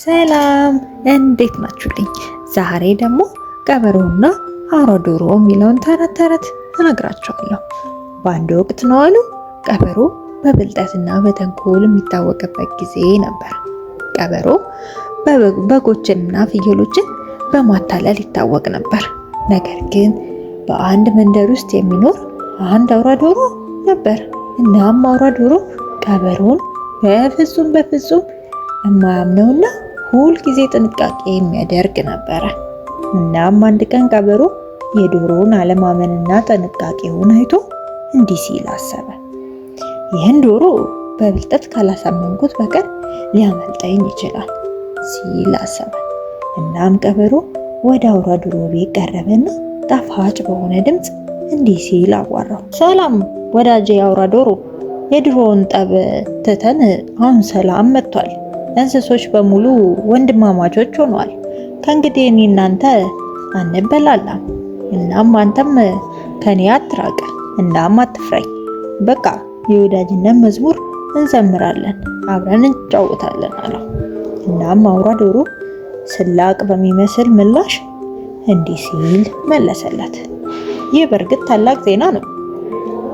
ሰላም እንዴት ናችሁልኝ? ዛሬ ደግሞ ቀበሮና አውራ ዶሮ የሚለውን ተረት እነግራችኋለሁ። በአንድ ወቅት ነው አሉ ቀበሮ በብልጠትና በተንኮል የሚታወቅበት ጊዜ ነበር። ቀበሮ በጎችንና ፍየሎችን በማታለል ይታወቅ ነበር። ነገር ግን በአንድ መንደር ውስጥ የሚኖር አንድ አውራ ዶሮ ነበር። እናም አውራ ዶሮ ቀበሮን በፍጹም የማያምነውና ሁል ጊዜ ጥንቃቄ የሚያደርግ ነበረ። እናም አንድ ቀን ቀበሮ የዶሮውን አለማመንና ጥንቃቄውን አይቶ እንዲህ ሲል አሰበ። ይህን ዶሮ በብልጠት ካላሳመንኩት በቀር ሊያመልጠኝ ይችላል ሲል አሰበ። እናም ቀበሮ ወደ አውራ ዶሮ ቤት ቀረበና ጣፋጭ በሆነ ድምፅ እንዲህ ሲል አዋራው። ሰላም ወዳጄ አውራ ዶሮ፣ የድሮውን ጠብ ትተን አሁን ሰላም መጥቷል። እንስሶች በሙሉ ወንድማማቾች ሆነዋል። ከእንግዲህ እኔ እናንተ አንበላላም። እናም አንተም ከኔ አትራቅ፣ እናም አትፍራኝ። በቃ የወዳጅነት መዝሙር እንዘምራለን፣ አብረን እንጫወታለን አለው። እናም አውራ ዶሮ ስላቅ በሚመስል ምላሽ እንዲህ ሲል መለሰለት። ይህ በእርግጥ ታላቅ ዜና ነው።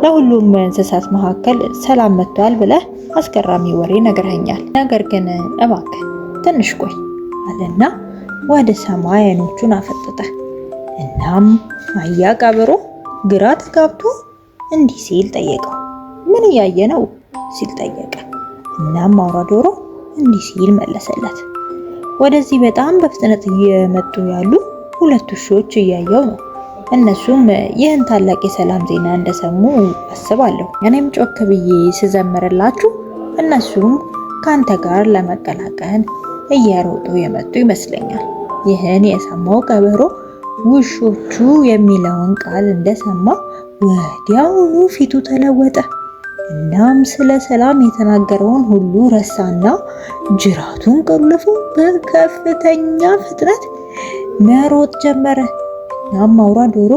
ለሁሉም እንስሳት መካከል ሰላም መጥቷል ብለህ አስገራሚ ወሬ ነግረኸኛል። ነገር ግን እባክህ ትንሽ ቆይ አለና ወደ ሰማይ አይኖቹን አፈጠጠ። እናም አያ ቀበሮ ግራ ተጋብቶ እንዲህ ሲል ጠየቀው። ምን እያየ ነው ሲል ጠየቀ። እናም አውራ ዶሮ እንዲህ ሲል መለሰለት። ወደዚህ በጣም በፍጥነት እየመጡ ያሉ ሁለት ውሾች እያየው ነው። እነሱም ይህን ታላቅ የሰላም ዜና እንደሰሙ አስባለሁ። እኔም ጮክ ብዬ ስዘምርላችሁ እነሱም ካንተ ጋር ለመቀላቀል እየሮጡ የመጡ ይመስለኛል። ይህን የሰማው ቀበሮ ውሾቹ የሚለውን ቃል እንደሰማ ወዲያውኑ ፊቱ ተለወጠ። እናም ስለ ሰላም የተናገረውን ሁሉ ረሳና ጅራቱን ቆልፎ በከፍተኛ ፍጥነት መሮጥ ጀመረ። እናም አውራ ዶሮ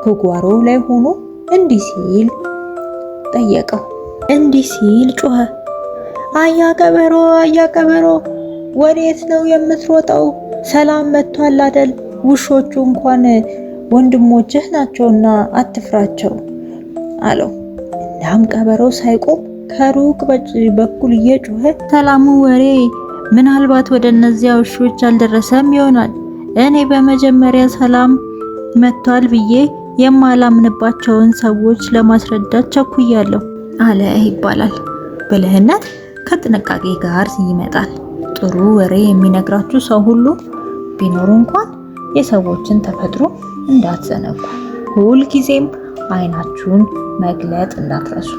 ከጓሮው ላይ ሆኖ እንዲህ ሲል ጠየቀው። እንዲህ ሲል ጮኸ። አያ ቀበሮ ወዴት ነው የምትሮጠው? ሰላም መጥቷል አይደል? ውሾቹ እንኳን ወንድሞችህ ናቸውና አትፍራቸው አለው። እናም ቀበሮ ሳይቆም ከሩቅ በኩል እየጮኸ ሰላሙ ወሬ ምናልባት ወደ እነዚያ ውሾች አልደረሰም ይሆናል። እኔ በመጀመሪያ ሰላም መጥቷል ብዬ የማላምንባቸውን ሰዎች ለማስረዳት ቸኩያለሁ አለ ይባላል። ብልህነት ከጥንቃቄ ጋር ይመጣል። ጥሩ ወሬ የሚነግራችሁ ሰው ሁሉ ቢኖሩ እንኳን የሰዎችን ተፈጥሮ እንዳትዘነጉ። ሁልጊዜም አይናችሁን መግለጥ እንዳትረሱ።